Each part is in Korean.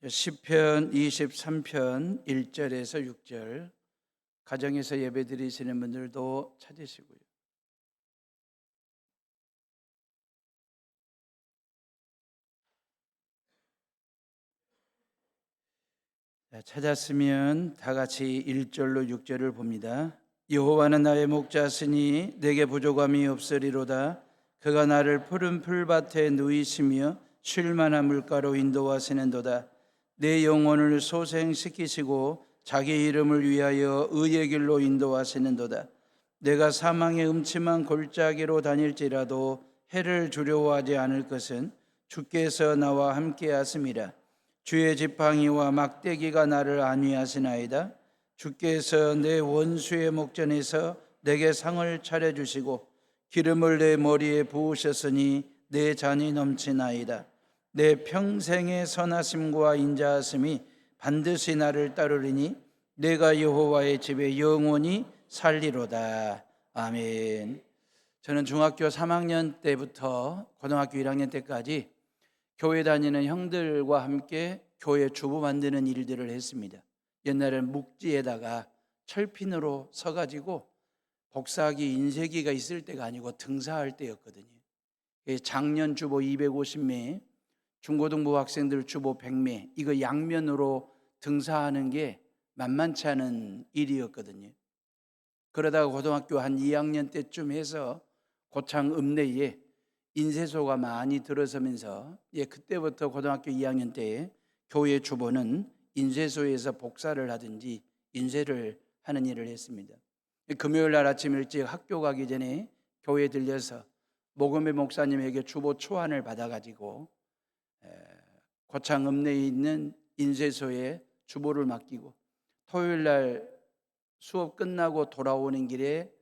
시편 23편 1절에서 6절, 가정에서 예배드리시는 분들도 찾으시고요. 찾았으면 다 같이 1절로 6절을 봅니다. 여호와는 나의 목자시니 내게 부족함이 없으리로다. 그가 나를 푸른 풀밭에 누이시며 쉴 만한 물가로 인도하시는도다. 내 영혼을 소생시키시고 자기 이름을 위하여 의의 길로 인도하시는도다. 내가 사망의 음침한 골짜기로 다닐지라도 해를 두려워하지 않을 것은 주께서 나와 함께 하심이라. 주의 지팡이와 막대기가 나를 안위하시나이다. 주께서 내 원수의 목전에서 내게 상을 차려주시고 기름을 내 머리에 부으셨으니 내 잔이 넘치나이다. 내 평생의 선하심과 인자하심이 반드시 나를 따르리니 내가 여호와의 집에 영원히 살리로다. 아멘. 저는 중학교 3학년 때부터 고등학교 1학년 때까지 교회 다니는 형들과 함께 교회 주보 만드는 일들을 했습니다. 옛날에는 묵지에다가 철핀으로 서가지고 복사기, 인쇄기가 있을 때가 아니고 등사할 때였거든요. 작년 주보 250매, 중고등부 학생들 주보 100매, 이거 양면으로 등사하는 게 만만치 않은 일이었거든요. 그러다가 고등학교 한 2학년 때쯤 해서 고창 읍내에 인쇄소가 많이 들어서면서 그때부터 고등학교 2학년 때 교회 주보는 인쇄소에서 복사를 하든지 인쇄를 하는 일을 했습니다. 금요일 날 아침 일찍 학교 가기 전에 교회에 들려서 모금의 목사님에게 주보 초안을 받아가지고 고창 읍내에 있는 인쇄소에 주보를 맡기고 토요일 날 수업 끝나고 돌아오는 길에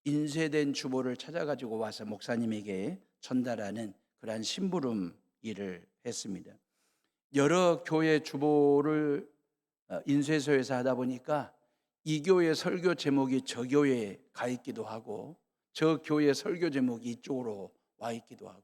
인쇄된 주보를 찾아가지고 와서 목사님에게 전달하는 그러한 심부름 일을 했습니다. 여러 교회 주보를 인쇄소에서 하다 보니까 이 교회 설교 제목이 저 교회에 가 있기도 하고 저 교회 설교 제목이 이쪽으로 와 있기도 하고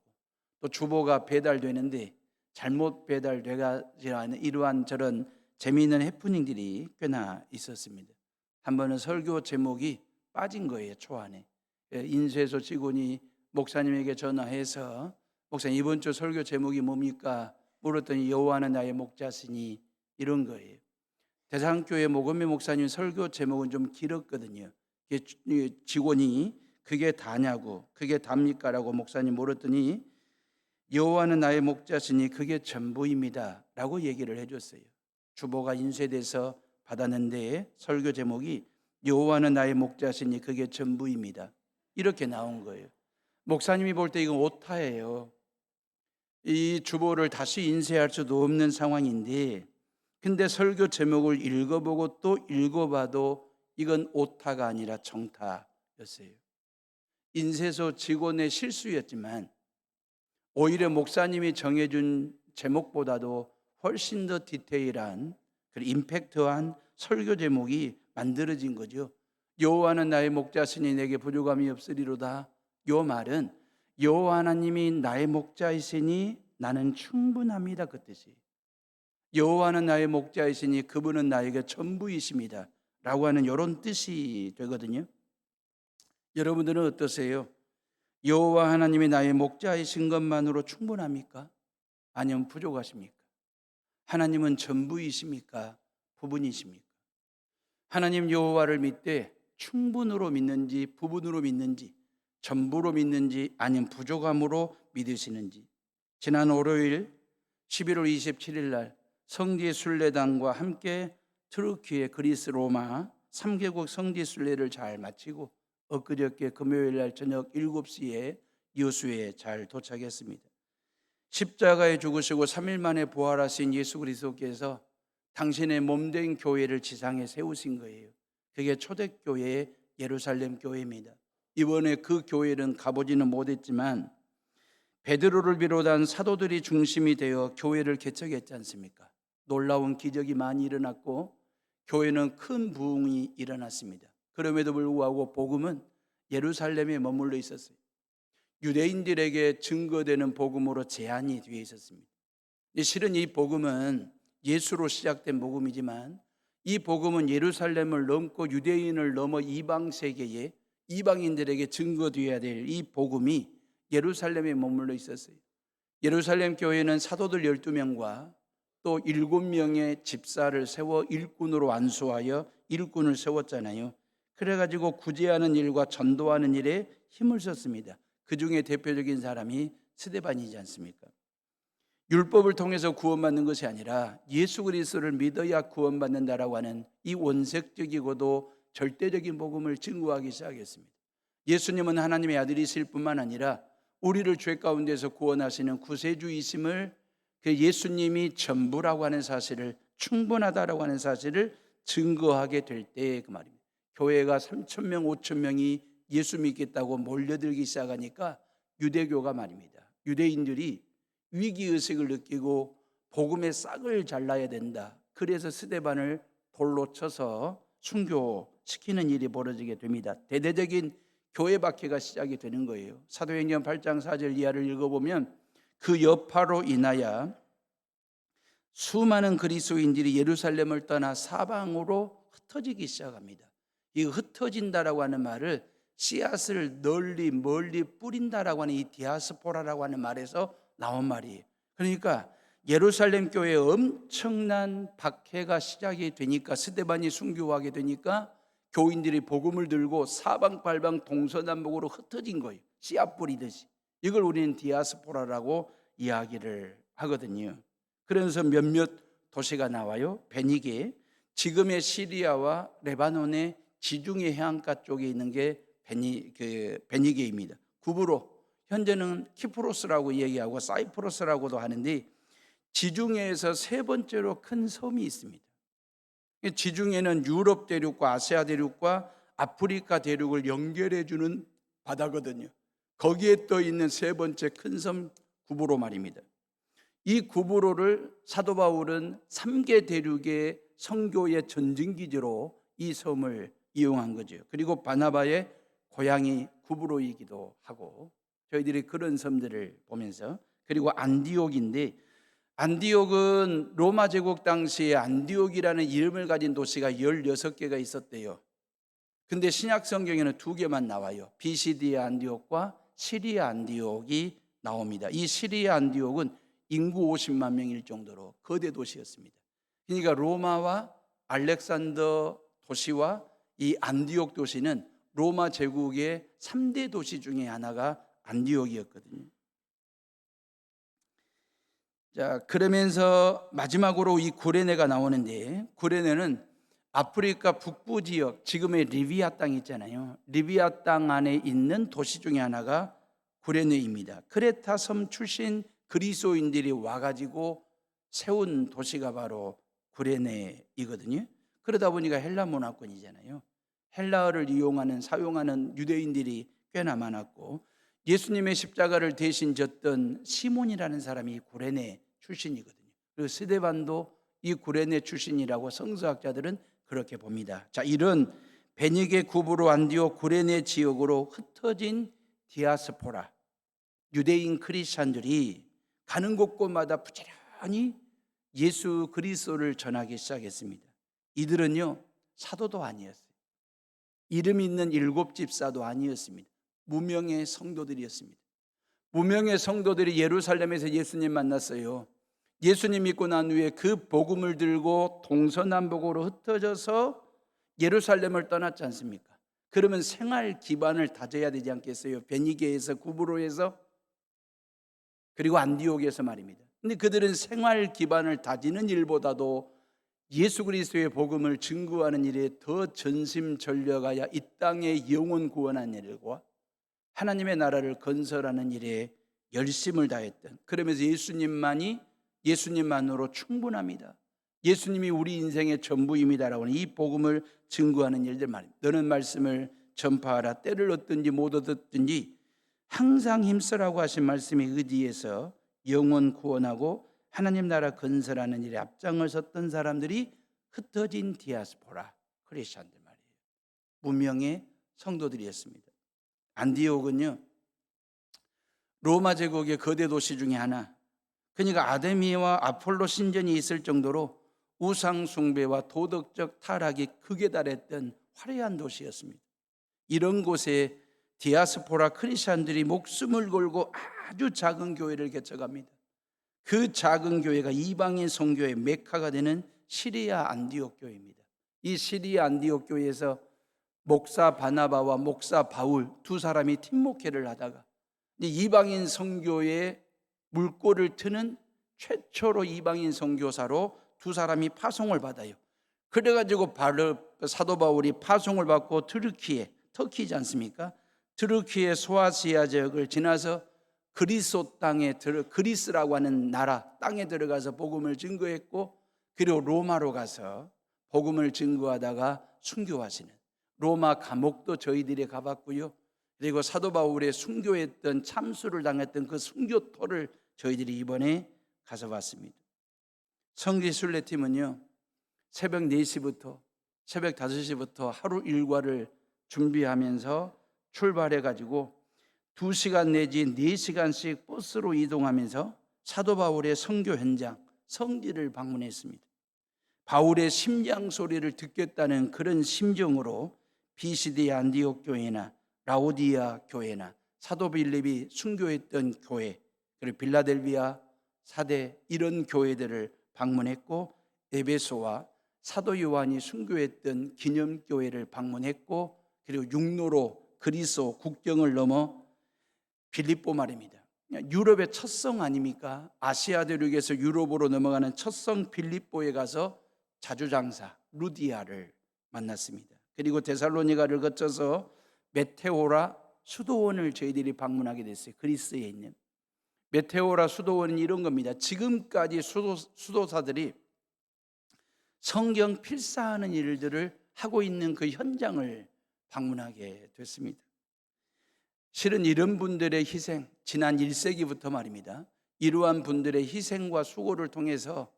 또 주보가 배달되는데 잘못 배달되지 않은 이러한 저런 재미있는 해프닝들이 꽤나 있었습니다. 한 번은 설교 제목이 빠진 거예요. 초안에. 인쇄소 직원이 목사님에게 전화해서 목사님 이번 주 설교 제목이 뭡니까? 물었더니 여호와는 나의 목자시니 이런 거예요. 대상교회 모금의 목사님 설교 제목은 좀 길었거든요. 직원이 그게 다냐고 그게 답니까? 라고 목사님 물었더니 여호와는 나의 목자시니 그게 전부입니다 라고 얘기를 해줬어요. 주보가 인쇄돼서 받았는데 설교 제목이 여호와는 나의 목자시니 그게 전부입니다 이렇게 나온 거예요. 목사님이 볼 때 이건 오타예요. 이 주보를 다시 인쇄할 수도 없는 상황인데 근데 설교 제목을 읽어보고 또 읽어봐도 이건 오타가 아니라 정타였어요. 인쇄소 직원의 실수였지만 오히려 목사님이 정해준 제목보다도 훨씬 더 디테일한 임팩트한 설교 제목이 만들어진 거죠. 여호와는 나의 목자시니 내게 부족함이 없으리로다. 요 말은 여호와 하나님이 나의 목자이시니 나는 충분합니다 그 뜻이. 여호와는 나의 목자이시니 그분은 나에게 전부이십니다 라고 하는 이런 뜻이 되거든요. 여러분들은 어떠세요? 여호와 하나님이 나의 목자이신 것만으로 충분합니까? 아니면 부족하십니까? 하나님은 전부이십니까? 부분이십니까? 하나님 여호와를 믿되 충분으로 믿는지 부분으로 믿는지 전부로 믿는지 아니면 부족함으로 믿으시는지. 지난 월요일 11월 27일 날 성지 순례단과 함께 트루키의 그리스 로마 3개국 성지 순례를 잘 마치고 엊그저께 금요일 날 저녁 7시에 여수에 잘 도착했습니다. 십자가에 죽으시고 3일 만에 부활하신 예수 그리스도께서 당신의 몸된 교회를 지상에 세우신 거예요. 그게 초대교회의 예루살렘 교회입니다. 이번에 그 교회는 가보지는 못했지만 베드로를 비롯한 사도들이 중심이 되어 교회를 개척했지 않습니까? 놀라운 기적이 많이 일어났고 교회는 큰 부흥이 일어났습니다. 그럼에도 불구하고 복음은 예루살렘에 머물러 있었어요. 유대인들에게 증거되는 복음으로 제한이 뒤에 있었습니다. 실은 이 복음은 예수로 시작된 복음이지만 이 복음은 예루살렘을 넘고 유대인을 넘어 이방 세계에 이방인들에게 증거되어야 될 이 복음이 예루살렘에 머물러 있었어요. 예루살렘 교회는 사도들 12명과 또 7명의 집사를 세워 일꾼으로 안수하여 일꾼을 세웠잖아요. 그래가지고 구제하는 일과 전도하는 일에 힘을 썼습니다. 그 중에 대표적인 사람이 스데반이지 않습니까? 율법을 통해서 구원받는 것이 아니라 예수 그리스도를 믿어야 구원받는다라고 하는 이 원색적이고도 절대적인 복음을 증거하기 시작했습니다. 예수님은 하나님의 아들이실 뿐만 아니라 우리를 죄 가운데서 구원하시는 구세주이심을, 그 예수님이 전부라고 하는 사실을, 충분하다라고 하는 사실을 증거하게 될 때 그 말입니다. 교회가 3,000명, 5,000명이 예수 믿겠다고 몰려들기 시작하니까 유대교가 말입니다. 유대인들이 위기의식을 느끼고 복음의 싹을 잘라야 된다. 그래서 스데반을 돌로 쳐서 순교시키는 일이 벌어지게 됩니다. 대대적인 교회 박해가 시작이 되는 거예요. 사도행전 8장 4절 이하를 읽어보면 그 여파로 인하여 수많은 그리스도인들이 예루살렘을 떠나 사방으로 흩어지기 시작합니다. 이 흩어진다라고 하는 말을 씨앗을 널리 멀리 뿌린다라고 하는 이 디아스포라라고 하는 말에서 나온 말이에요. 그러니까 예루살렘 교회에 엄청난 박해가 시작이 되니까, 스데반이 순교하게 되니까 교인들이 복음을 들고 사방팔방 동서남북으로 흩어진 거예요. 씨앗 뿌리듯이. 이걸 우리는 디아스포라라고 이야기를 하거든요. 그래서 몇몇 도시가 나와요. 베니게, 지금의 시리아와 레바논의 지중해 해안가 쪽에 있는 게 베니게입니다. 구브로, 현재는 키프로스라고 얘기하고 사이프러스라고도 하는데 지중해에서 세 번째로 큰 섬이 있습니다. 지중해는 유럽 대륙과 아시아 대륙과 아프리카 대륙을 연결해 주는 바다거든요. 거기에 떠 있는 세 번째 큰 섬 구브로 말입니다. 이 구브로를 사도 바울은 3개 대륙의 선교의 전진기지로 이 섬을 이용한 거죠. 그리고 바나바의 고향이 구브로이기도 하고, 저희들이 그런 섬들을 보면서, 그리고 안디옥인데, 안디옥은 로마 제국 당시에 안디옥이라는 이름을 가진 도시가 16개가 있었대요. 근데 신약 성경에는 2개만 나와요. 비시디의 안디옥과 시리아 안디옥이 나옵니다. 이 시리아 안디옥은 인구 50만 명일 정도로 거대 도시였습니다. 그러니까 로마와 알렉산더 도시와 이 안디옥 도시는 로마 제국의 3대 도시 중에 하나가 안디옥이었거든요. 자, 그러면서 마지막으로 이 구레네가 나오는데, 구레네는 아프리카 북부 지역, 지금의 리비아 땅 있잖아요. 리비아 땅 안에 있는 도시 중에 하나가 구레네입니다. 크레타 섬 출신 그리스도인들이 와가지고 세운 도시가 바로 구레네이거든요. 그러다 보니까 헬라 문화권이잖아요. 헬라어를 사용하는 유대인들이 꽤나 많았고, 예수님의 십자가를 대신 졌던 시몬이라는 사람이 구레네 출신이거든요. 그리고 스데반도 이 구레네 출신이라고 성서학자들은 그렇게 봅니다. 자, 이런 베니게, 구브로, 안디옥, 구레네 지역으로 흩어진 디아스포라, 유대인 크리스찬들이 가는 곳곳마다 부지런히 예수 그리스도를 전하기 시작했습니다. 이들은요, 사도도 아니었어요. 이름 있는 7집사도 아니었습니다. 무명의 성도들이었습니다. 무명의 성도들이 예루살렘에서 예수님 만났어요. 예수님 믿고 난 후에 그 복음을 들고 동서남북으로 흩어져서 예루살렘을 떠났지 않습니까? 그러면 생활 기반을 다져야 되지 않겠어요? 베니게에서, 구브로에서, 그리고 안디옥에서 말입니다. 근데 그들은 생활 기반을 다지는 일보다도 예수 그리스도의 복음을 증거하는 일에 더 전심전력하여 이 땅의 영혼 구원하는 일과 하나님의 나라를 건설하는 일에 열심을 다했던, 그러면서 예수님만으로 충분합니다, 예수님이 우리 인생의 전부입니다라고 하는 이 복음을 증거하는 일들 말입니다. 너는 말씀을 전파하라. 때를 얻든지 못 얻든지 항상 힘쓰라고 하신 말씀에 의지해서 영혼 구원하고 하나님 나라 건설하는 일에 앞장을 섰던 사람들이 흩어진 디아스포라 크리스천들 말이에요. 무명의 성도들이었습니다. 안디옥은요, 로마 제국의 거대 도시 중에 하나, 그러니까 아데미와 아폴로 신전이 있을 정도로 우상 숭배와 도덕적 타락이 극에 달했던 화려한 도시였습니다. 이런 곳에 디아스포라 크리스천들이 목숨을 걸고 아주 작은 교회를 개척합니다. 그 작은 교회가 이방인 선교의 메카가 되는 시리아 안디옥 교회입니다. 이 시리아 안디옥 교회에서 목사 바나바와 목사 바울 두 사람이 팀목회를 하다가 이방인 선교의 물꼬를 트는 최초로 이방인 선교사로 두 사람이 파송을 받아요. 그래가지고 사도 바울이 파송을 받고 터키지 않습니까? 트르키의 소아시아 지역을 지나서 그리스 땅에 그리스라고 하는 나라 땅에 들어가서 복음을 증거했고, 그리고 로마로 가서 복음을 증거하다가 순교하시는, 로마 감옥도 저희들이 가봤고요. 그리고 사도 바울의 순교했던 참수를 당했던 그 순교토를 저희들이 이번에 가서 봤습니다. 성지 순례팀은요, 새벽 4시부터 새벽 5시부터 하루 일과를 준비하면서 출발해가지고 2시간 내지 4시간씩 버스로 이동하면서 사도 바울의 선교 현장, 성지를 방문했습니다. 바울의 심장 소리를 듣겠다는 그런 심정으로 비시디 안디옥 교회나 라오디아 교회나 사도 빌립이 순교했던 교회, 그리고 빌라델비아, 사대 이런 교회들을 방문했고, 에베소와 사도 요한이 순교했던 기념교회를 방문했고, 그리고 육로로 그리스 국경을 넘어 빌립보 말입니다. 유럽의 첫 성 아닙니까? 아시아 대륙에서 유럽으로 넘어가는 첫 성 빌립보에 가서 자주장사 루디아를 만났습니다. 그리고 데살로니가를 거쳐서 메테오라 수도원을 저희들이 방문하게 됐어요. 그리스에 있는 메테오라 수도원은 이런 겁니다. 지금까지 수도사들이 성경 필사하는 일들을 하고 있는 그 현장을 방문하게 됐습니다. 실은 이런 분들의 희생, 지난 1세기부터 말입니다, 이러한 분들의 희생과 수고를 통해서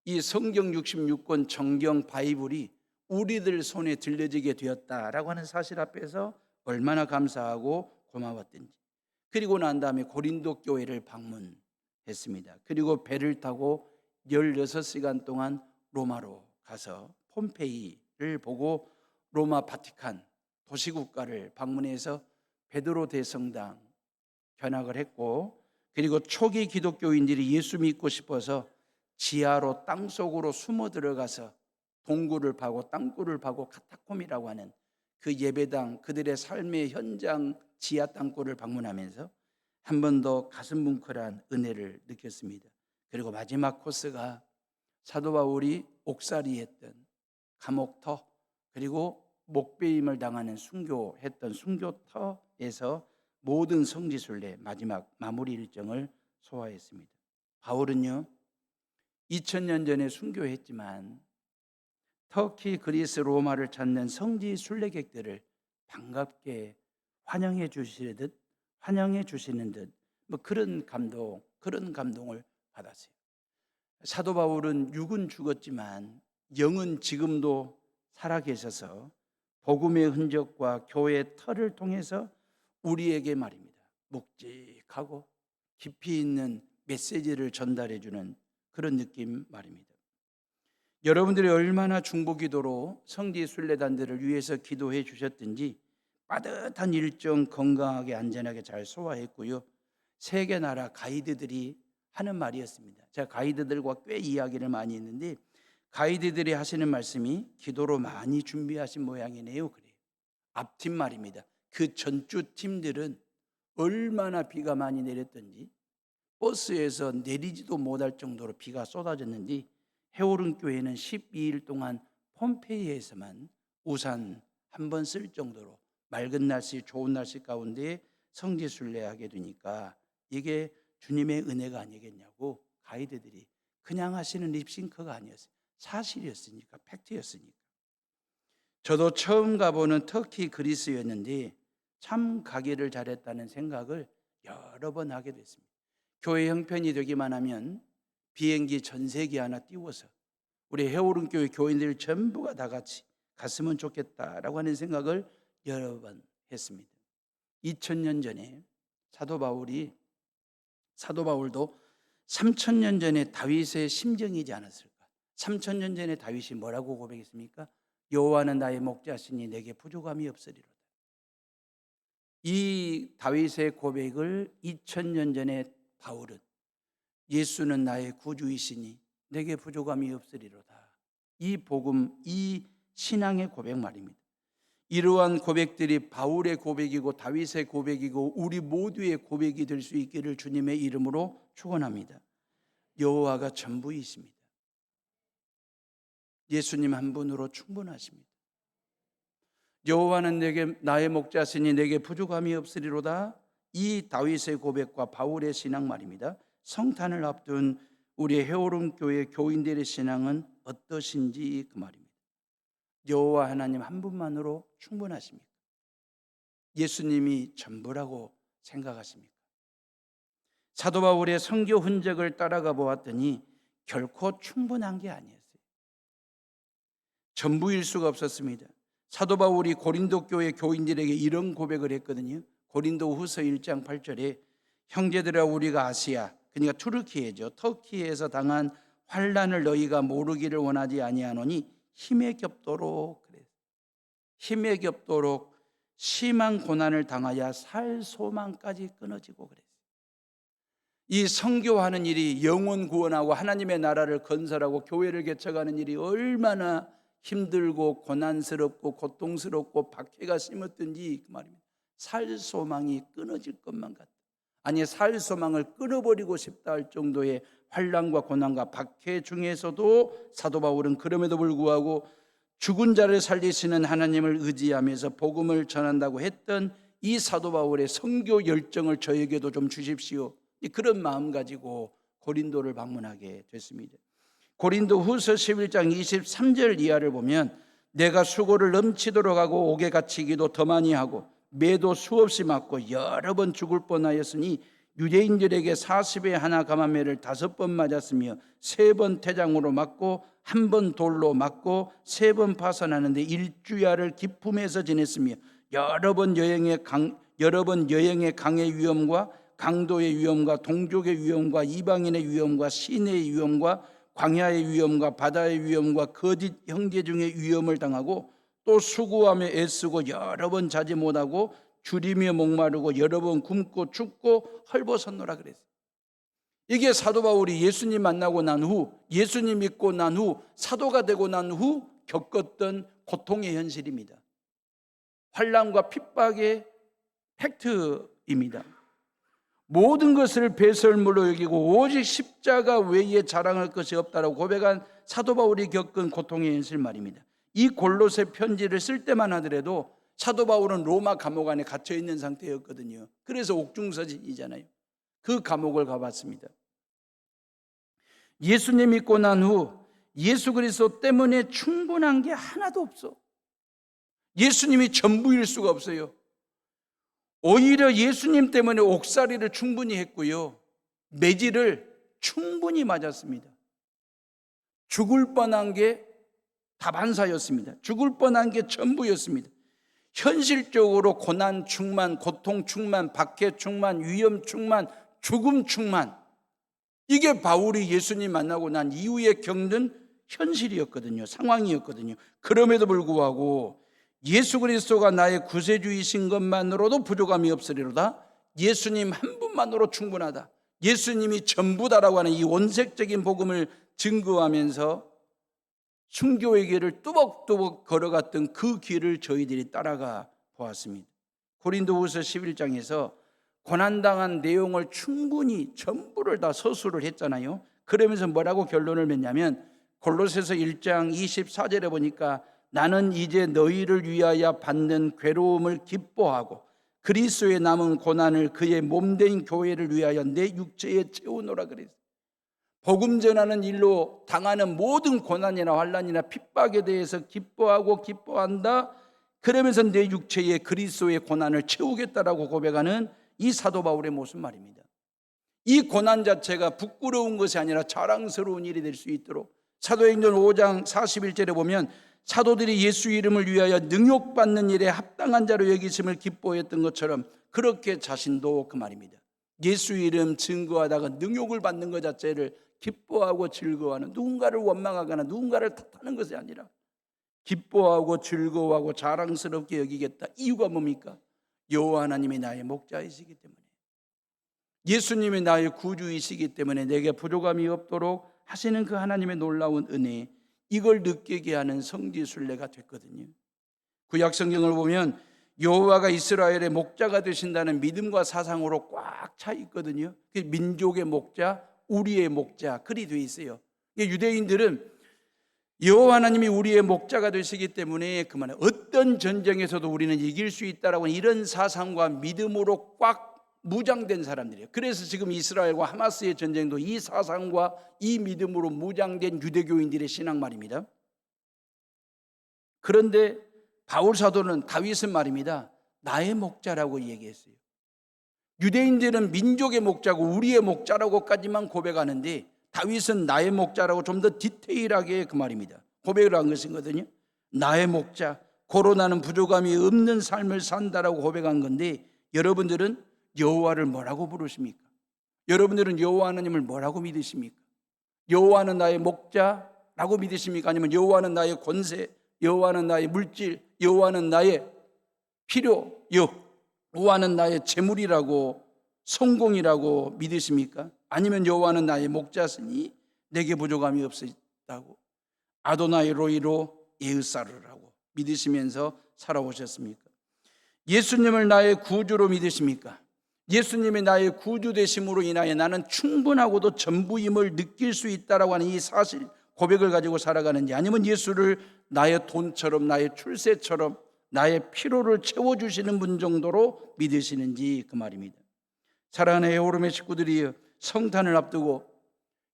이 성경 66권 정경 바이블이 우리들 손에 들려지게 되었다라고 하는 사실 앞에서 얼마나 감사하고 고마웠던지. 그리고 난 다음에 고린도 교회를 방문했습니다. 그리고 배를 타고 16시간 동안 로마로 가서 폼페이를 보고 로마 바티칸 도시국가를 방문해서 베드로 대성당 견학을 했고, 그리고 초기 기독교인들이 예수 믿고 싶어서 지하로 땅속으로 숨어 들어가서 동굴을 파고 땅굴을 파고 카타콤이라고 하는 그 예배당, 그들의 삶의 현장 지하 땅굴을 방문하면서 한 번 더 가슴 뭉클한 은혜를 느꼈습니다. 그리고 마지막 코스가 사도 바울이 옥살이했던 감옥터, 그리고 목배임을 당하는 순교했던 순교터에서 모든 성지순례 마지막 마무리 일정을 소화했습니다. 바울은요, 2000년 전에 순교했지만 터키, 그리스, 로마를 찾는 성지 순례객들을 반갑게 환영해 주시는 듯 그런 감동을 받았어요. 사도 바울은 육은 죽었지만 영은 지금도 살아계셔서 복음의 흔적과 교회의 터를 통해서 우리에게 말입니다, 묵직하고 깊이 있는 메시지를 전달해 주는 그런 느낌 말입니다. 여러분들이 얼마나 중보기도로 성지 순례단들을 위해서 기도해 주셨든지 빠듯한 일정 건강하게 안전하게 잘 소화했고요. 세계 나라 가이드들이 하는 말이었습니다. 제가 가이드들과 꽤 이야기를 많이 했는데 가이드들이 하시는 말씀이 기도로 많이 준비하신 모양이네요. 그래요. 앞팀 말입니다. 그 전주 팀들은 얼마나 비가 많이 내렸던지, 버스에서 내리지도 못할 정도로 비가 쏟아졌는지, 해오른 교회는 12일 동안 폼페이에서만 우산 한 번 쓸 정도로 맑은 날씨, 좋은 날씨 가운데 성지 순례하게 되니까 이게 주님의 은혜가 아니겠냐고 가이드들이, 그냥 하시는 립싱크가 아니었어요. 사실이었으니까, 팩트였으니까. 저도 처음 가보는 터키 그리스였는데 참 가기를 잘했다는 생각을 여러 번 하게 됐습니다. 교회 형편이 되기만 하면 비행기 전세기 하나 띄워서 우리 해오른 교회 교인들 전부가 다 같이 갔으면 좋겠다라고 하는 생각을 여러 번 했습니다. 2000년 전에 사도 바울도 3,000년 전에 다윗의 심정이지 않았을까? 3,000년 전에 다윗이 뭐라고 고백했습니까? 여호와는 나의 목자시니 내게 부족함이 없으리로다. 이 다윗의 고백을 2000년 전에 바울은 예수는 나의 구주이시니 내게 부족함이 없으리로다. 이 복음, 이 신앙의 고백 말입니다. 이러한 고백들이 바울의 고백이고 다윗의 고백이고 우리 모두의 고백이 될 수 있기를 주님의 이름으로 축원합니다. 여호와가 전부이십니다. 예수님 한 분으로 충분하십니다. 여호와는 내게 나의 목자시니 내게 부족함이 없으리로다. 이 다윗의 고백과 바울의 신앙 말입니다. 성탄을 앞둔 우리 헤어룸 교회 교인들의 신앙은 어떠신지 그 말입니다. 여호와 하나님 한 분만으로 충분하십니까? 예수님이 전부라고 생각하십니까? 사도 바울의 선교 흔적을 따라가 보았더니 결코 충분한 게 아니었어요. 전부일 수가 없었습니다. 사도 바울이 고린도 교회 교인들에게 이런 고백을 했거든요. 고린도 후서 1장 8절에 형제들아 우리가 아시아, 그러니까 투르키예죠. 터키에서 당한 환난을 너희가 모르기를 원하지 아니하노니 힘에 겹도록 그랬어요. 힘에 겹도록 심한 고난을 당하여 살 소망까지 끊어지고 그랬어요. 이 선교하는 일이 영혼 구원하고 하나님의 나라를 건설하고 교회를 개척하는 일이 얼마나 힘들고 고난스럽고 고통스럽고 박해가 심었든지 그 말입니다. 살 소망이 끊어질 것만 같다. 아니 살 소망을 끊어버리고 싶다 할 정도의 환난과 고난과 박해 중에서도 사도 바울은 그럼에도 불구하고 죽은 자를 살리시는 하나님을 의지하면서 복음을 전한다고 했던 이 사도 바울의 선교 열정을 저에게도 좀 주십시오. 그런 마음 가지고 고린도를 방문하게 됐습니다. 고린도 후서 11장 23절 이하를 보면 내가 수고를 넘치도록 하고 옥에 갇히기도 더 많이 하고 매도 수없이 맞고 여러 번 죽을 뻔하였으니 유대인들에게 40에 하나 감한매를 5번 맞았으며 3번 태장으로 맞고 1번 돌로 맞고 3번 파선하는데 일주야를 기품에서 지냈으며 여러 번 여행의 강의 위험과 강도의 위험과 동족의 위험과 이방인의 위험과 시내의 위험과 광야의 위험과 바다의 위험과 거짓 형제 중의 위험을 당하고 또 수고하며 애쓰고 여러 번 자지 못하고 줄이며 목마르고 여러 번 굶고 춥고 헐벗었노라 그랬어요. 이게 사도 바울이 예수님 만나고 난 후, 예수님 믿고 난 후, 사도가 되고 난 후 겪었던 고통의 현실입니다. 환난과 핍박의 팩트입니다. 모든 것을 배설물로 여기고 오직 십자가 외에 자랑할 것이 없다라고 고백한 사도 바울이 겪은 고통의 현실 말입니다. 이 골로새 편지를 쓸 때만 하더라도 사도 바울은 로마 감옥 안에 갇혀 있는 상태였거든요. 그래서 옥중서신이잖아요. 그 감옥을 가봤습니다. 예수님 믿고 난 후 예수 그리스도 때문에 충분한 게 하나도 없어. 예수님이 전부일 수가 없어요. 오히려 예수님 때문에 옥살이를 충분히 했고요. 매질을 충분히 맞았습니다. 죽을 뻔한 게 다반사였습니다. 죽을 뻔한 게 전부였습니다. 현실적으로 고난 충만, 고통 충만, 박해 충만, 위험 충만, 죽음 충만. 이게 바울이 예수님 만나고 난 이후에 겪는 현실이었거든요. 상황이었거든요. 그럼에도 불구하고 예수 그리스도가 나의 구세주이신 것만으로도 부족함이 없으리로다. 예수님 한 분만으로 충분하다. 예수님이 전부다라고 하는 이 원색적인 복음을 증거하면서 순교의 길을 뚜벅뚜벅 걸어갔던 그 길을 저희들이 따라가 보았습니다. 고린도후서 11장에서 고난당한 내용을 충분히 전부를 다 서술을 했잖아요. 그러면서 뭐라고 결론을 맺냐면 골로새서 1장 24절에 보니까 나는 이제 너희를 위하여 받는 괴로움을 기뻐하고 그리스도의 남은 고난을 그의 몸된 교회를 위하여 내 육체에 채우노라 그랬어요. 복음 전하는 일로 당하는 모든 고난이나 환난이나 핍박에 대해서 기뻐한다. 그러면서 내 육체에 그리스도의 고난을 채우겠다라고 고백하는 이 사도 바울의 모습 말입니다. 이 고난 자체가 부끄러운 것이 아니라 자랑스러운 일이 될 수 있도록 사도행전 5장 41절에 보면 사도들이 예수 이름을 위하여 능욕받는 일에 합당한 자로 여기심을 기뻐했던 것처럼 그렇게 자신도 그 말입니다. 예수 이름 증거하다가 능욕을 받는 것 자체를 기뻐하고 즐거워하는, 누군가를 원망하거나 누군가를 탓하는 것이 아니라 기뻐하고 즐거워하고 자랑스럽게 여기겠다. 이유가 뭡니까? 여호와 하나님이 나의 목자이시기 때문에, 예수님이 나의 구주이시기 때문에 내게 부족함이 없도록 하시는 그 하나님의 놀라운 은혜, 이걸 느끼게 하는 성지순례가 됐거든요. 구약 성경을 보면 여호와가 이스라엘의 목자가 되신다는 믿음과 사상으로 꽉 차 있거든요. 민족의 목자, 우리의 목자, 그리 돼 있어요. 유대인들은 여호와 하나님이 우리의 목자가 되시기 때문에 그만 어떤 전쟁에서도 우리는 이길 수 있다라고 이런 사상과 믿음으로 꽉 무장된 사람들이에요. 그래서 지금 이스라엘과 하마스의 전쟁도 이 사상과 이 믿음으로 무장된 유대교인들의 신앙 말입니다. 그런데 바울 사도는, 다윗은 말입니다, 나의 목자라고 얘기했어요. 유대인들은 민족의 목자고 우리의 목자라고까지만 고백하는데 다윗은 나의 목자라고 좀 더 디테일하게 그 말입니다, 고백을 한 것이거든요. 나의 목자, 고로 나는 부족함이 없는 삶을 산다라고 고백한 건데, 여러분들은 여호와를 뭐라고 부르십니까? 여러분들은 여호와 하나님을 뭐라고 믿으십니까? 여호와는 나의 목자라고 믿으십니까? 아니면 여호와는 나의 권세, 여호와는 나의 물질, 여호와는 나의 필요, 여호와는 나의 재물이라고, 성공이라고 믿으십니까? 아니면 여호와는 나의 목자시니 내게 부족함이 없다고, 아도나이 로이로 예으사르라고 믿으시면서 살아오셨습니까? 예수님을 나의 구주로 믿으십니까? 예수님이 나의 구주 되심으로 인하여 나는 충분하고도 전부임을 느낄 수 있다라고 하는 이 사실 고백을 가지고 살아가는지, 아니면 예수를 나의 돈처럼, 나의 출세처럼, 나의 필요를 채워주시는 분 정도로 믿으시는지, 그 말입니다. 사랑하는 에오름의 식구들이 성탄을 앞두고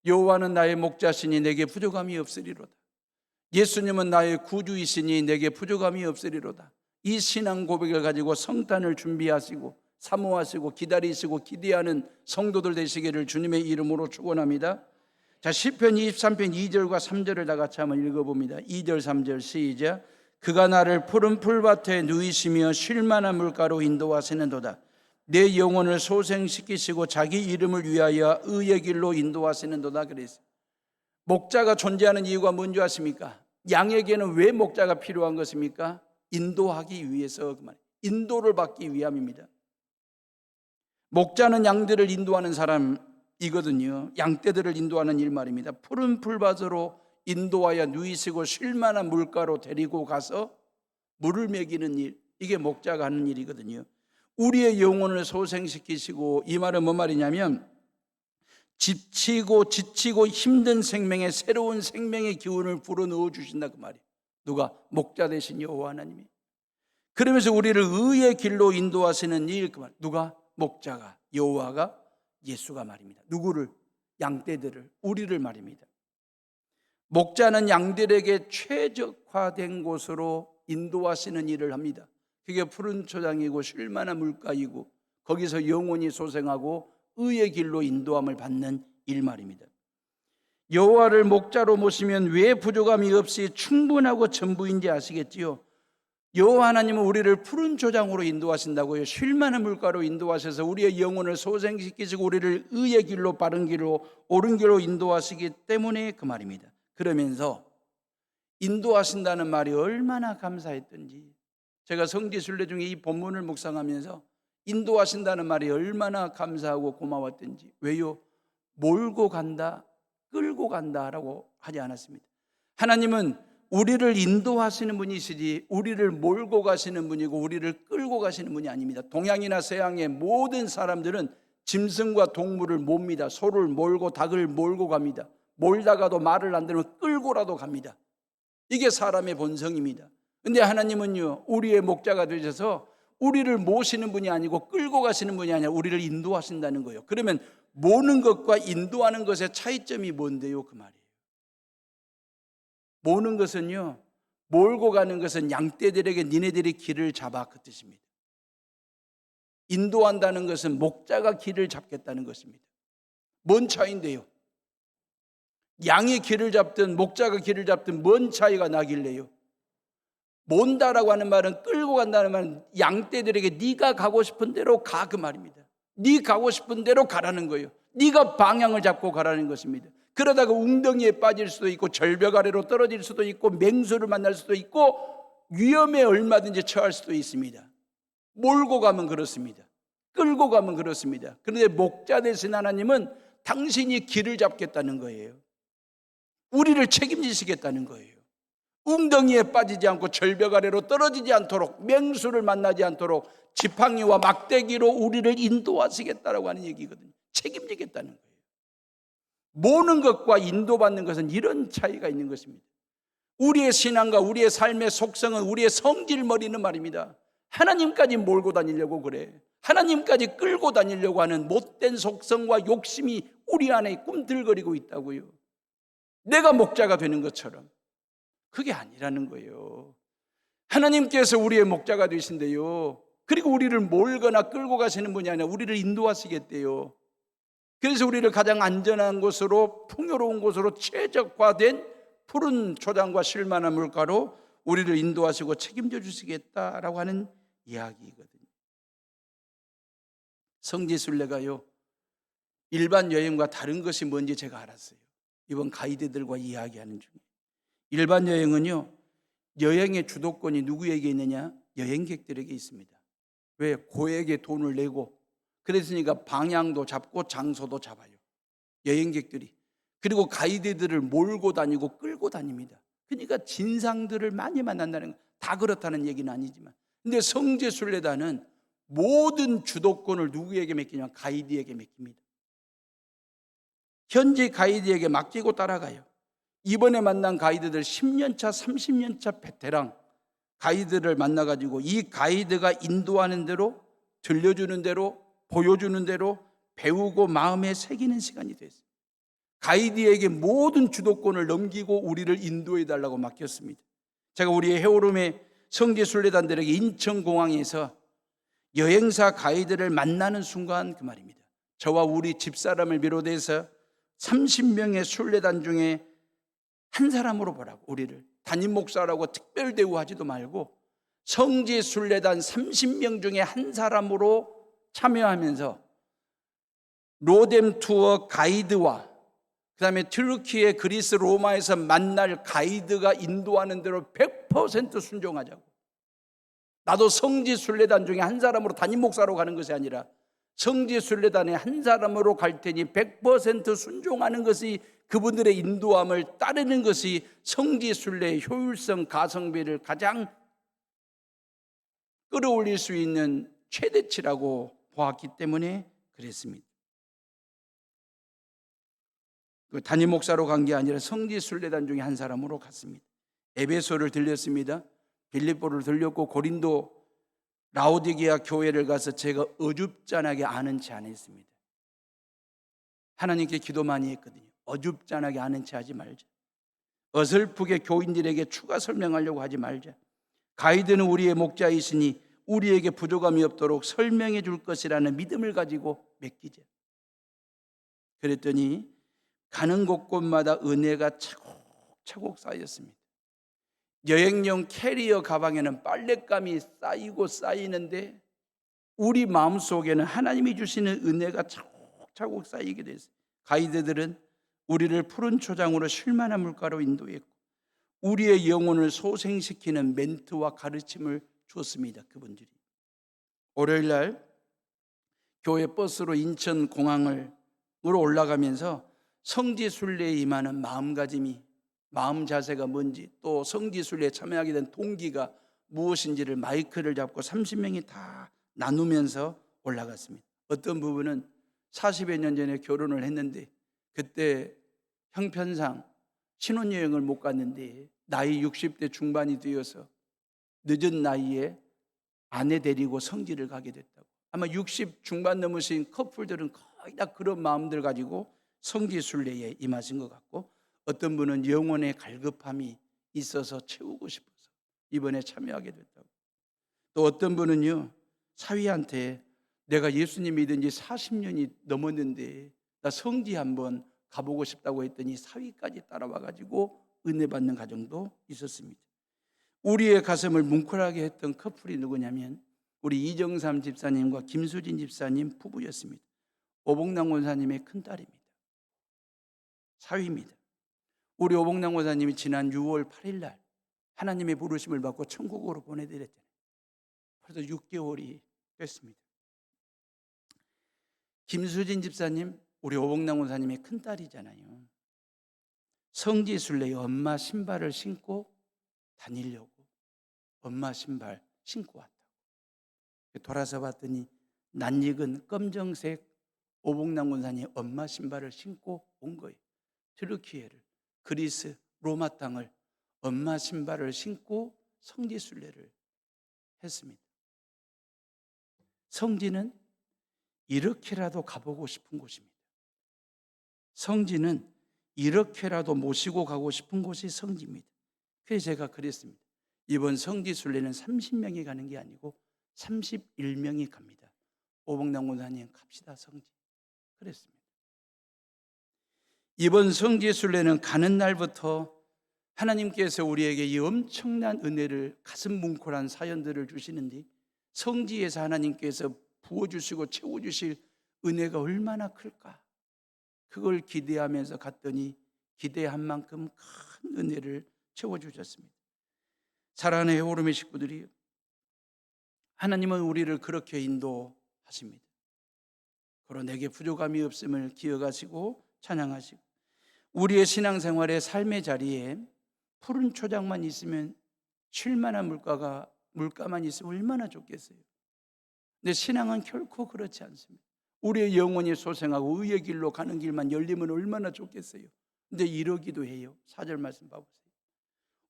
여호와는 나의 목자시니 내게 부족함이 없으리로다, 예수님은 나의 구주이시니 내게 부족함이 없으리로다, 이 신앙 고백을 가지고 성탄을 준비하시고 사모하시고 기다리시고 기대하는 성도들 되시기를 주님의 이름으로 축원합니다. 자, 시편 23편 2절과 3절을 다 같이 한번 읽어봅니다. 2절 3절 시작. 그가 나를 푸른 풀밭에 누이시며 쉴만한 물가로 인도하시는도다. 내 영혼을 소생시키시고 자기 이름을 위하여 의의 길로 인도하시는도다. 그랬어요. 목자가 존재하는 이유가 뭔지 아십니까? 양에게는 왜 목자가 필요한 것입니까? 인도하기 위해서, 그 말이에요. 인도를 받기 위함입니다. 목자는 양들을 인도하는 사람이거든요. 양떼들을 인도하는 일 말입니다. 푸른 풀밭으로 인도하여 누이시고 쉴만한 물가로 데리고 가서 물을 먹이는 일, 이게 목자가 하는 일이거든요. 우리의 영혼을 소생시키시고, 이 말은 뭔 말이냐면 지치고 힘든 생명에 새로운 생명의 기운을 불어넣어 주신다, 그 말이에요. 누가? 목자 되신 여호와 하나님이. 그러면서 우리를 의의 길로 인도하시는 일, 그 말. 누가? 목자가, 여호와가, 예수가 말입니다. 누구를? 양떼들을, 우리를 말입니다. 목자는 양들에게 최적화된 곳으로 인도하시는 일을 합니다. 그게 푸른 초장이고 쉴만한 물가이고 거기서 영혼이 소생하고 의의 길로 인도함을 받는 일 말입니다. 여호와를 목자로 모시면 왜 부족함이 없이 충분하고 전부인지 아시겠지요? 여호와 하나님은 우리를 푸른 초장으로 인도하신다고요. 쉴만한 물가로 인도하셔서 우리의 영혼을 소생시키시고 우리를 의의 길로, 바른 길로, 옳은 길로 인도하시기 때문에 그 말입니다. 그러면서 인도하신다는 말이 얼마나 감사했던지, 제가 성지순례 중에 이 본문을 묵상하면서 인도하신다는 말이 얼마나 감사하고 고마웠던지. 왜요? 몰고 간다, 끌고 간다라고 하지 않았습니다. 하나님은 우리를 인도하시는 분이시지 우리를 몰고 가시는 분이고 우리를 끌고 가시는 분이 아닙니다. 동양이나 서양의 모든 사람들은 짐승과 동물을 몹니다. 소를 몰고 닭을 몰고 갑니다. 몰다가도 말을 안 들으면 끌고라도 갑니다. 이게 사람의 본성입니다. 그런데 하나님은요, 우리의 목자가 되셔서 우리를 모시는 분이 아니고 끌고 가시는 분이 아니라 우리를 인도하신다는 거예요. 그러면 모는 것과 인도하는 것의 차이점이 뭔데요? 그 말이에요. 모는 것은요, 몰고 가는 것은 양떼들에게 니네들이 길을 잡아, 그 뜻입니다. 인도한다는 것은 목자가 길을 잡겠다는 것입니다. 뭔 차이인데요? 양이 길을 잡든 목자가 길을 잡든 뭔 차이가 나길래요? 몬다라고 하는 말은, 끌고 간다는 말은 양떼들에게 네가 가고 싶은 대로 가, 그 말입니다. 네 가고 싶은 대로 가라는 거예요. 네가 방향을 잡고 가라는 것입니다. 그러다가 웅덩이에 빠질 수도 있고 절벽 아래로 떨어질 수도 있고 맹수를 만날 수도 있고 위험에 얼마든지 처할 수도 있습니다. 몰고 가면 그렇습니다. 끌고 가면 그렇습니다. 그런데 목자 되신 하나님은 당신이 길을 잡겠다는 거예요. 우리를 책임지시겠다는 거예요. 웅덩이에 빠지지 않고 절벽 아래로 떨어지지 않도록, 맹수를 만나지 않도록 지팡이와 막대기로 우리를 인도하시겠다라고 하는 얘기거든요. 책임지겠다는 거예요. 모는 것과 인도받는 것은 이런 차이가 있는 것입니다. 우리의 신앙과 우리의 삶의 속성은 우리의 성질머리는 말입니다. 하나님까지 몰고 다니려고 그래. 하나님까지 끌고 다니려고 하는 못된 속성과 욕심이 우리 안에 꿈틀거리고 있다고요. 내가 목자가 되는 것처럼. 그게 아니라는 거예요. 하나님께서 우리의 목자가 되신대요. 그리고 우리를 몰거나 끌고 가시는 분이 아니라 우리를 인도하시겠대요. 그래서 우리를 가장 안전한 곳으로, 풍요로운 곳으로 최적화된 푸른 초장과 쉴만한 물가로 우리를 인도하시고 책임져 주시겠다라고 하는 이야기거든요. 성지순례가요, 일반 여행과 다른 것이 뭔지 제가 알았어요. 이번 가이드들과 이야기하는 중에. 일반 여행은요, 여행의 주도권이 누구에게 있느냐? 여행객들에게 있습니다. 왜? 고액의 돈을 내고, 그랬으니까 방향도 잡고 장소도 잡아요. 여행객들이. 그리고 가이드들을 몰고 다니고 끌고 다닙니다. 그러니까 진상들을 많이 만난다는 거. 다 그렇다는 얘기는 아니지만. 근데 성지순례단은 모든 주도권을 누구에게 맡기냐면 가이드에게 맡깁니다. 현지 가이드에게 맡기고 따라가요. 이번에 만난 가이드들 10년차, 30년차 베테랑 가이드를 만나가지고 이 가이드가 인도하는 대로, 들려주는 대로, 보여주는 대로 배우고 마음에 새기는 시간이 됐어요. 가이드에게 모든 주도권을 넘기고 우리를 인도해 달라고 맡겼습니다. 제가 우리의 헤어룸의 성지순례단들에게 인천공항에서 여행사 가이드를 만나는 순간 그 말입니다. 저와 우리 집사람을 비롯해서 30명의 순례단 중에 한 사람으로 보라고, 우리를 담임 목사라고 특별 대우하지도 말고 성지순례단 30명 중에 한 사람으로 참여하면서 로뎀 투어 가이드와 그다음에 튀르키예, 그리스, 로마에서 만날 가이드가 인도하는 대로 100% 순종하자고. 나도 성지순례단 중에 한 사람으로 담임 목사로 가는 것이 아니라 성지순례단의 한 사람으로 갈 테니 100% 순종하는 것이, 그분들의 인도함을 따르는 것이 성지순례의 효율성, 가성비를 가장 끌어올릴 수 있는 최대치라고 보았기 때문에 그랬습니다. 그 담임 목사로 간 게 아니라 성지순례단 중에 한 사람으로 갔습니다. 에베소를 들렸습니다. 빌립보를 들렸고 고린도, 라오디게아 교회를 가서 제가 어줍잖하게 아는 체 안 했습니다. 하나님께 기도 많이 했거든요. 어줍잖하게 아는 체 하지 말자. 어설프게 교인들에게 추가 설명하려고 하지 말자. 가이드는 우리의 목자이시니 우리에게 부족함이 없도록 설명해 줄 것이라는 믿음을 가지고 맡기자. 그랬더니 가는 곳곳마다 은혜가 차곡차곡 쌓였습니다. 여행용 캐리어 가방에는 빨랫감이 쌓이고 쌓이는데 우리 마음속에는 하나님이 주시는 은혜가 차곡차곡 쌓이게 됐어요. 가이드들은 우리를 푸른 초장으로 쉴만한 물가로 인도했고 우리의 영혼을 소생시키는 멘트와 가르침을 줬습니다. 그분들이. 월요일 날 교회 버스로 인천공항으로 올라가면서 성지순례에 임하는 마음가짐이, 마음 자세가 뭔지, 또 성지순례에 참여하게 된 동기가 무엇인지를 마이크를 잡고 30명이 다 나누면서 올라갔습니다. 어떤 부분은 40여 년 전에 결혼을 했는데 그때 형편상 신혼여행을 못 갔는데 나이 60대 중반이 되어서 늦은 나이에 아내 데리고 성지를 가게 됐다고. 아마 60 중반 넘으신 커플들은 거의 다 그런 마음들 가지고 성지순례에 임하신 것 같고, 어떤 분은 영혼의 갈급함이 있어서 채우고 싶어서 이번에 참여하게 됐다고. 또 어떤 분은요, 사위한테 내가 예수님 믿은 지 40년이 넘었는데 나 성지 한번 가보고 싶다고 했더니 사위까지 따라와 가지고 은혜 받는 가정도 있었습니다. 우리의 가슴을 뭉클하게 했던 커플이 누구냐면 우리 이정삼 집사님과 김수진 집사님 부부였습니다. 오복남 권사님의 큰딸입니다. 사위입니다. 우리 오복남 권사님이 지난 6월 8일 날 하나님의 부르심을 받고 천국으로 보내드렸잖아요. 그래서 6개월이 됐습니다. 김수진 집사님, 우리 오복남 권사님의 큰딸이잖아요. 성지순례에 엄마 신발을 신고 다니려고 엄마 신발 신고 왔다고. 돌아서 봤더니 낯익은 검정색 오복남 권사님 엄마 신발을 신고 온 거예요. 트르키예를, 그리스, 로마 땅을 엄마 신발을 신고 성지순례를 했습니다. 성지는 이렇게라도 가보고 싶은 곳입니다. 성지는 이렇게라도 모시고 가고 싶은 곳이 성지입니다. 그래서 제가 그랬습니다. 이번 성지순례는 30명이 가는 게 아니고 31명이 갑니다. 오복남 권사님 갑시다 성지. 그랬습니다. 이번 성지순례는 가는 날부터 하나님께서 우리에게 이 엄청난 은혜를, 가슴 뭉클한 사연들을 주시는데, 성지에서 하나님께서 부어주시고 채워주실 은혜가 얼마나 클까, 그걸 기대하면서 갔더니 기대한 만큼 큰 은혜를 채워주셨습니다. 사랑하는 해오름의 식구들이, 하나님은 우리를 그렇게 인도하십니다. 그러 내게 부족함이 없음을 기억하시고 찬양하시고, 우리의 신앙생활의 삶의 자리에 푸른 초장만 있으면 쉴만한 물가만 있으면 얼마나 좋겠어요. 근데 신앙은 결코 그렇지 않습니다. 우리의 영혼이 소생하고 의의 길로 가는 길만 열리면 얼마나 좋겠어요. 근데 이러기도 해요. 4절 말씀 봐보세요.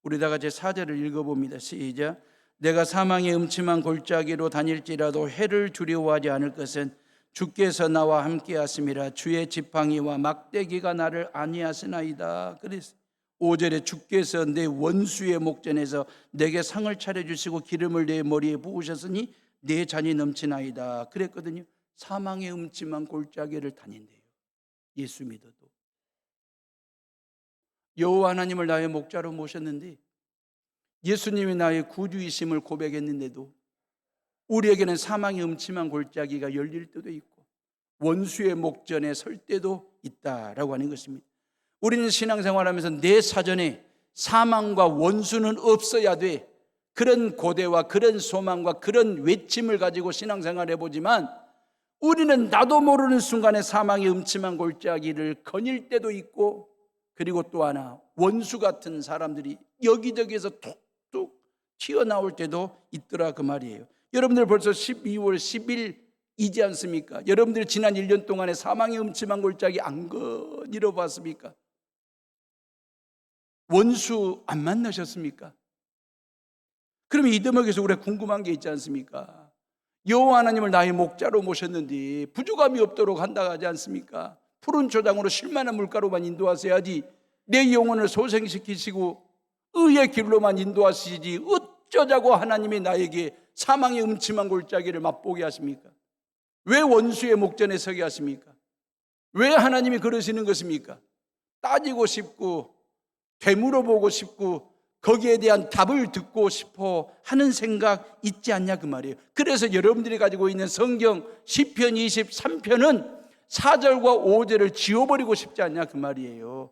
우리 다 같이 4절을 읽어봅니다. 시작. 내가 사망의 음침한 골짜기로 다닐지라도 해를 두려워하지 않을 것은 주께서 나와 함께 하심이라. 주의 지팡이와 막대기가 나를 안위하시나이다. 그래서 5절에 주께서 내 원수의 목전에서 내게 상을 차려주시고 기름을 내 머리에 부으셨으니 내 잔이 넘치나이다. 그랬거든요. 사망의 음침한 골짜기를 다닌대요. 예수 믿어도. 여호와 하나님을 나의 목자로 모셨는데, 예수님이 나의 구주이심을 고백했는데도 우리에게는 사망의 음침한 골짜기가 열릴 때도 있고 원수의 목전에 설 때도 있다라고 하는 것입니다. 우리는 신앙생활하면서 내 사전에 사망과 원수는 없어야 돼, 그런 고대와 그런 소망과 그런 외침을 가지고 신앙생활을 해보지만, 우리는 나도 모르는 순간에 사망의 음침한 골짜기를 거닐 때도 있고, 그리고 또 하나 원수 같은 사람들이 여기저기에서 툭툭 튀어나올 때도 있더라, 그 말이에요. 여러분들 벌써 12월 10일이지 않습니까? 여러분들 지난 1년 동안에 사망의 음침한 골짜기 안 거닐어 봤습니까? 원수 안 만나셨습니까? 그러면 이 대목에서 우리가 궁금한 게 있지 않습니까? 여호와 하나님을 나의 목자로 모셨는데 부족함이 없도록 한다 하지 않습니까? 푸른 초장으로 쉴만한 물가로만 인도하셔야지, 내 영혼을 소생시키시고 의의 길로만 인도하시지 어쩌자고 하나님이 나에게 사망의 음침한 골짜기를 맛보게 하십니까? 왜 원수의 목전에 서게 하십니까? 왜 하나님이 그러시는 것입니까? 따지고 싶고 되물어보고 싶고 거기에 대한 답을 듣고 싶어 하는 생각 있지 않냐, 그 말이에요. 그래서 여러분들이 가지고 있는 성경 시편 23편은 4절과 5절을 지워버리고 싶지 않냐, 그 말이에요.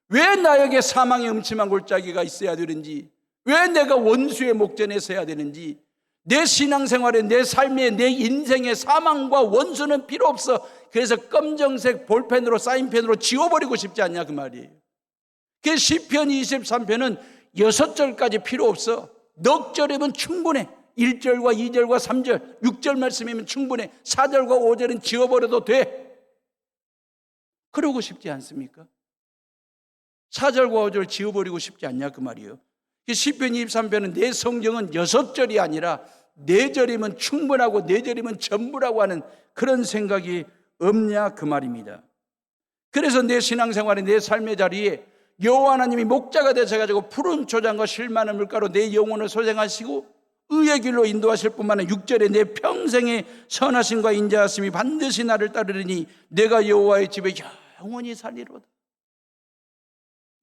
왜 나에게 사망의 음침한 골짜기가 있어야 되는지, 왜 내가 원수의 목전에 서야 되는지, 내 신앙생활에, 내 삶에, 내 인생에 사망과 원수는 필요 없어. 그래서 검정색 볼펜으로, 사인펜으로 지워버리고 싶지 않냐, 그 말이에요. 그 시편 23편은 6절까지 필요 없어. 넉 절이면 충분해. 1절과 2절과 3절, 6절 말씀이면 충분해. 4절과 5절은 지워버려도 돼. 그러고 싶지 않습니까? 4절과 5절 지워버리고 싶지 않냐, 그 말이에요. 시편 23편은 내 성경은 6절이 아니라 4절이면 충분하고 4절이면 전부라고 하는 그런 생각이 없냐, 그 말입니다. 그래서 내 신앙생활에, 내 삶의 자리에 여호와 하나님이 목자가 되셔가지고 푸른 초장과 쉴만한 물가로 내 영혼을 소생하시고 의의 길로 인도하실 뿐만 아니라 6절에 내 평생의 선하심과 인자하심이 반드시 나를 따르리니 내가 여호와의 집에 영원히 살리로다.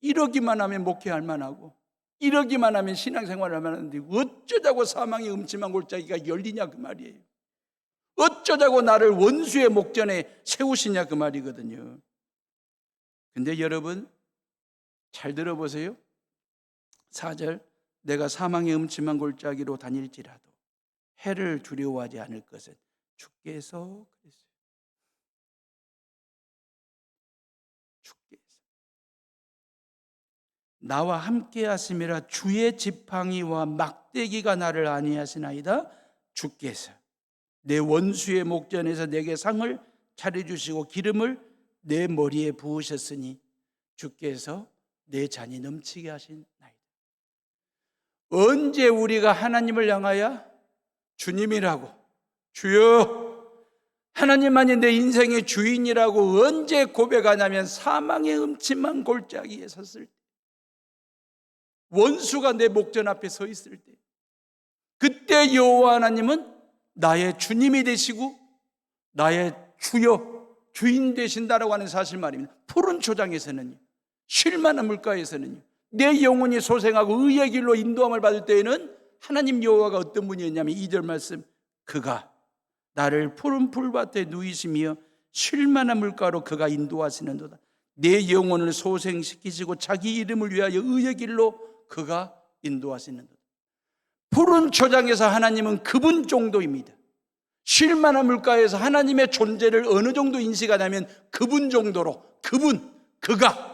이러기만 하면 목회할 만하고, 이러기만 하면 신앙생활을 하는데 어쩌자고 사망의 음침한 골짜기가 열리냐 그 말이에요. 어쩌자고 나를 원수의 목전에 세우시냐 그 말이거든요. 근데 여러분 잘 들어보세요. 4절, 내가 사망의 음침한 골짜기로 다닐지라도 해를 두려워하지 않을 것은 주께서 그랬어요. 주께서 나와 함께 하심이라. 주의 지팡이와 막대기가 나를 안위하시나이다. 주께서 내 원수의 목전에서 내게 상을 차려주시고 기름을 내 머리에 부으셨으니 주께서 내 잔이 넘치게 하신나이다. 언제 우리가 하나님을 향하여 주님이라고, 주여 하나님만이 내 인생의 주인이라고 언제 고백하냐면 사망의 음침한 골짜기에 섰을 때, 원수가 내 목전 앞에 서 있을 때, 그때 여호와 하나님은 나의 주님이 되시고 나의 주여, 주인 되신다라고 하는 사실 말입니다. 푸른 초장에서는요, 쉴만한 물가에서는요, 내 영혼이 소생하고 의의 길로 인도함을 받을 때에는 하나님 여호와가 어떤 분이었냐면 2절 말씀, 그가 나를 푸른 풀밭에 누이시며 쉴만한 물가로 그가 인도하시는도다. 내 영혼을 소생시키시고 자기 이름을 위하여 의의 길로 그가 인도하시는도다. 푸른 초장에서 하나님은 그분 정도입니다. 쉴만한 물가에서 하나님의 존재를 어느 정도 인식하냐면 그분 정도로, 그가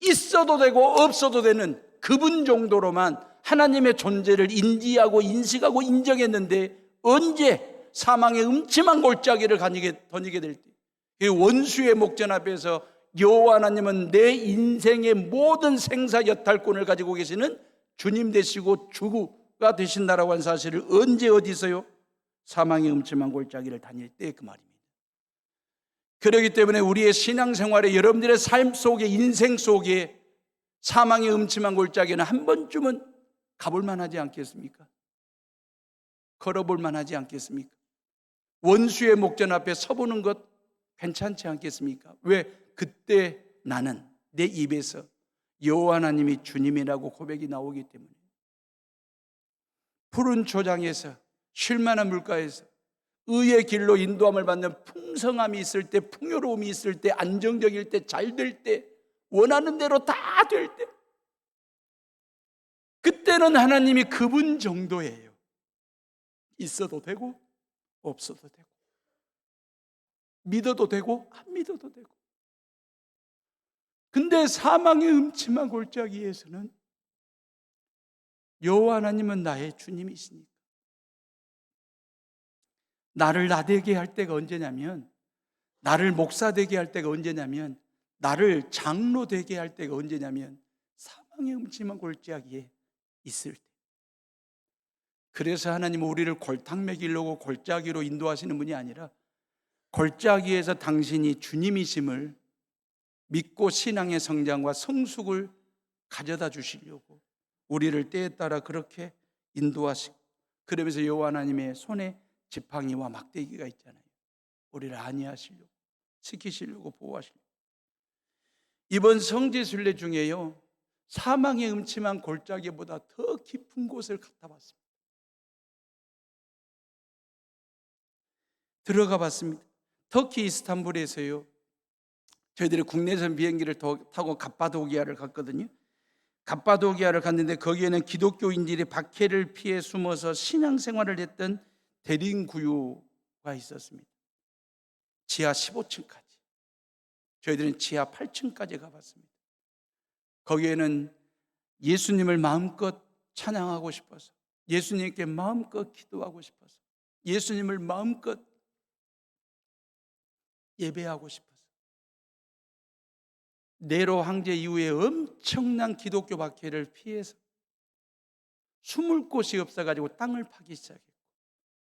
있어도 되고 없어도 되는 그분 정도로만 하나님의 존재를 인지하고 인식하고 인정했는데, 언제 사망의 음침한 골짜기를 거니게 될 때, 원수의 목전 앞에서 여호와 하나님은 내 인생의 모든 생사 여탈권을 가지고 계시는 주님 되시고 주가 되신다라고 하는 사실을 언제 어디서요? 사망의 음침한 골짜기를 다닐 때 그 말입니다. 그렇기 때문에 우리의 신앙생활에, 여러분들의 삶 속에, 인생 속에 사망의 음침한 골짜기는 한 번쯤은 가볼 만하지 않겠습니까? 걸어볼 만하지 않겠습니까? 원수의 목전 앞에 서보는 것 괜찮지 않겠습니까? 왜? 그때 나는 내 입에서 여호와 하나님이 주님이라고 고백이 나오기 때문에. 푸른 초장에서, 쉴만한 물가에서 의의 길로 인도함을 받는 풍성함이 있을 때, 풍요로움이 있을 때, 안정적일 때, 잘 될 때, 원하는 대로 다 될 때, 그때는 하나님이 그분 정도예요. 있어도 되고 없어도 되고, 믿어도 되고 안 믿어도 되고. 근데 사망의 음침한 골짜기에서는 여호와 하나님은 나의 주님이시니까, 나를 나되게 할 때가 언제냐면, 나를 목사 되게 할 때가 언제냐면, 나를 장로 되게 할 때가 언제냐면 사망의 음침한 골짜기에 있을 때. 그래서 하나님은 우리를 골탕 먹이려고 골짜기로 인도하시는 분이 아니라 골짜기에서 당신이 주님이심을 믿고 신앙의 성장과 성숙을 가져다 주시려고 우리를 때에 따라 그렇게 인도하시고, 그러면서 여호와 하나님의 손에 지팡이와 막대기가 있잖아요. 우리를 안위하시려고, 지키시려고, 보호하시려고. 이번 성지순례 중에요, 사망의 음침한 골짜기보다 더 깊은 곳을 갔다 왔습니다. 들어가 봤습니다. 터키 이스탄불에서요, 저희들이 국내선 비행기를 타고 갑바도기아를 갔거든요. 갑바도기아를 갔는데 거기에는 기독교인들이 박해를 피해 숨어서 신앙생활을 했던 대림구유가 있었습니다. 지하 15층까지. 저희들은 지하 8층까지 가봤습니다. 거기에는 예수님을 마음껏 찬양하고 싶어서, 예수님께 마음껏 기도하고 싶어서, 예수님을 마음껏 예배하고 싶어서, 네로 황제 이후에 엄청난 기독교 박해를 피해서 숨을 곳이 없어가지고 땅을 파기 시작했고,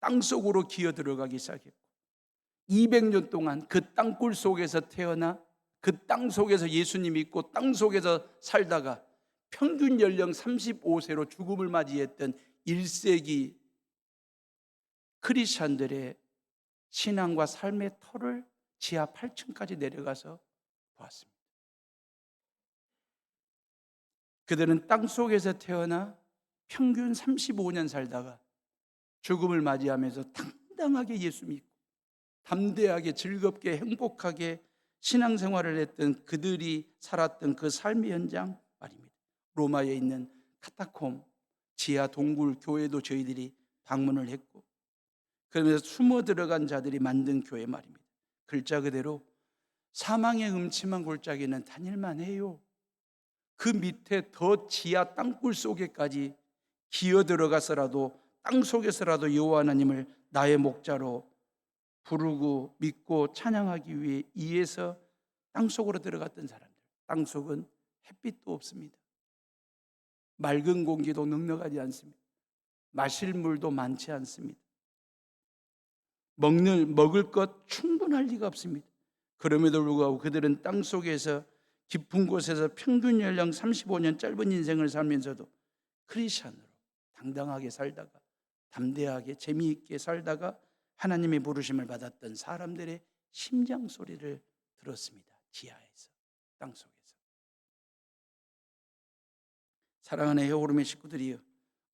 땅속으로 기어 들어가기 시작했고, 200년 동안 그 땅굴 속에서 태어나 그 땅 속에서 예수님 믿고 땅 속에서 살다가 평균 연령 35세로 죽음을 맞이했던 1세기 크리스천들의 신앙과 삶의 터를 지하 8층까지 내려가서 보았습니다. 그들은 땅 속에서 태어나 평균 35년 살다가 죽음을 맞이하면서 당당하게 예수 믿고 담대하게 즐겁게 행복하게 신앙생활을 했던 그들이 살았던 그 삶의 현장 말입니다. 로마에 있는 카타콤 지하 동굴 교회도 저희들이 방문을 했고, 그러면서 숨어 들어간 자들이 만든 교회 말입니다. 글자 그대로 사망의 음침한 골짜기는 다닐만 해요. 그 밑에 더 지하 땅굴 속에까지 기어 들어가서라도 땅 속에서라도 여호와 하나님을 나의 목자로 부르고 믿고 찬양하기 위해 이에서 땅 속으로 들어갔던 사람들. 땅 속은 햇빛도 없습니다. 맑은 공기도 넉넉하지 않습니다. 마실 물도 많지 않습니다. 먹을 것 충분할 리가 없습니다. 그럼에도 불구하고 그들은 땅 속에서 깊은 곳에서 평균 연령 35년 짧은 인생을 살면서도 크리스천으로 당당하게 살다가 담대하게 재미있게 살다가 하나님의 부르심을 받았던 사람들의 심장 소리를 들었습니다. 지하에서, 땅 속에서. 사랑하는 헤어오름의 식구들이여,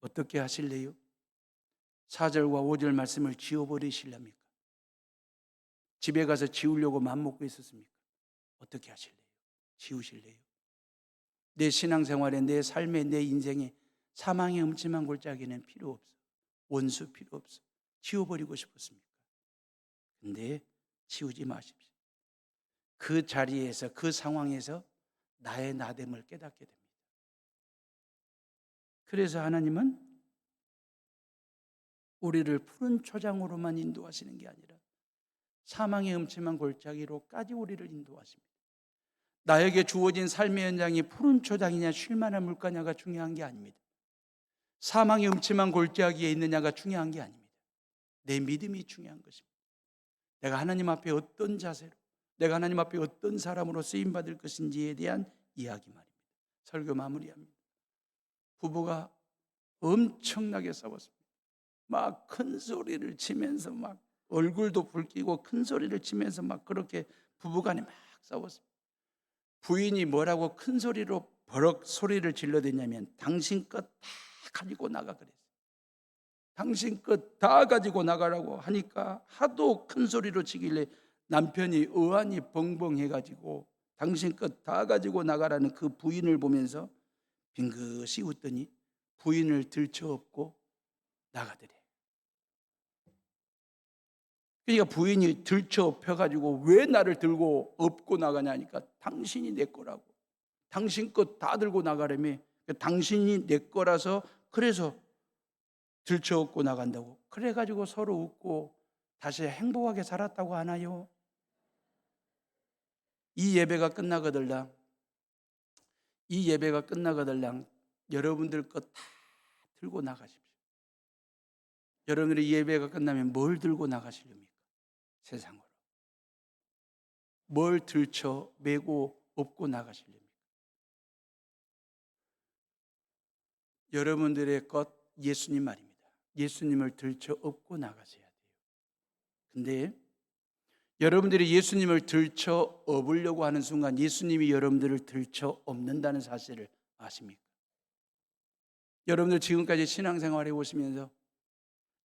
어떻게 하실래요? 4절과 5절 말씀을 지워버리실랍니까? 집에 가서 지우려고 마음먹고 있었습니까? 어떻게 하실래요? 지우실래요? 내 신앙생활에, 내 삶에, 내 인생에 사망의 음침한 골짜기는 필요 없어. 원수 필요 없어. 지워버리고 싶었습니까? 근데 지우지 마십시오. 그 자리에서, 그 상황에서 나의 나됨을 깨닫게 됩니다. 그래서 하나님은 우리를 푸른 초장으로만 인도하시는 게 아니라 사망의 음침한 골짜기로까지 우리를 인도하십니다. 나에게 주어진 삶의 현장이 푸른 초장이냐 쉴만한 물가냐가 중요한 게 아닙니다. 사망의 음침한 골짜기에 있느냐가 중요한 게 아닙니다. 내 믿음이 중요한 것입니다. 내가 하나님 앞에 어떤 자세로, 내가 하나님 앞에 어떤 사람으로 쓰임받을 것인지에 대한 이야기 말입니다. 설교 마무리합니다. 부부가 엄청나게 싸웠습니다. 막 큰 소리를 치면서 막 얼굴도 붉히고 큰 소리를 치면서 막 그렇게 부부간에 막 싸웠습니다. 부인이 뭐라고 큰 소리로 버럭 소리를 질러댔냐면 당신 것 다 가지고 나가 그랬어요. 당신 것 다 가지고 나가라고 하니까 하도 큰 소리로 치길래 남편이 어안이 벙벙해가지고 당신 것 다 가지고 나가라는 그 부인을 보면서 빙긋이 웃더니 부인을 들쳐업고 나가더래. 그러니까 부인이 들쳐업혀가지고 왜 나를 들고 업고 나가냐니까 당신이 내 거라고. 당신 것 다 들고 나가려면 당신이 내 거라서 그래서 들쳐업고 나간다고. 그래가지고 서로 웃고 다시 행복하게 살았다고 하나요? 이 예배가 끝나거들랑 여러분들 것 다 들고 나가십시오. 여러분들의 예배가 끝나면 뭘 들고 나가시렵니까? 세상으로. 뭘 들쳐 메고 업고 나가시렵니까? 여러분들의 것 예수님 말입니다. 예수님을 들쳐 업고 나가셔야 돼요. 근데 여러분들이 예수님을 들쳐 업으려고 하는 순간 예수님이 여러분들을 들쳐 업는다는 사실을 아십니까? 여러분들 지금까지 신앙생활해 오시면서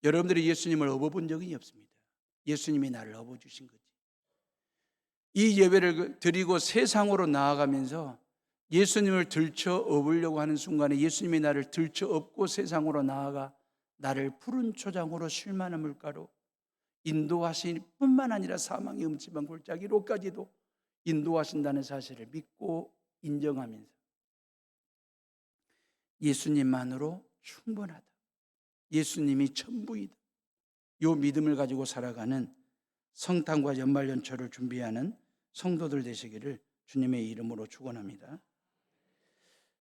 여러분들이 예수님을 업어본 적이 없습니다. 예수님이 나를 업어주신 거지. 이 예배를 드리고 세상으로 나아가면서 예수님을 들쳐 업으려고 하는 순간에 예수님이 나를 들쳐 업고 세상으로 나아가 나를 푸른 초장으로 쉴만한 물가로 인도하실 뿐만 아니라 사망의 음침한 골짜기로까지도 인도하신다는 사실을 믿고 인정하면서 예수님만으로 충분하다. 예수님이 전부이다. 이 믿음을 가지고 살아가는 성탄과 연말연초를 준비하는 성도들 되시기를 주님의 이름으로 축원합니다.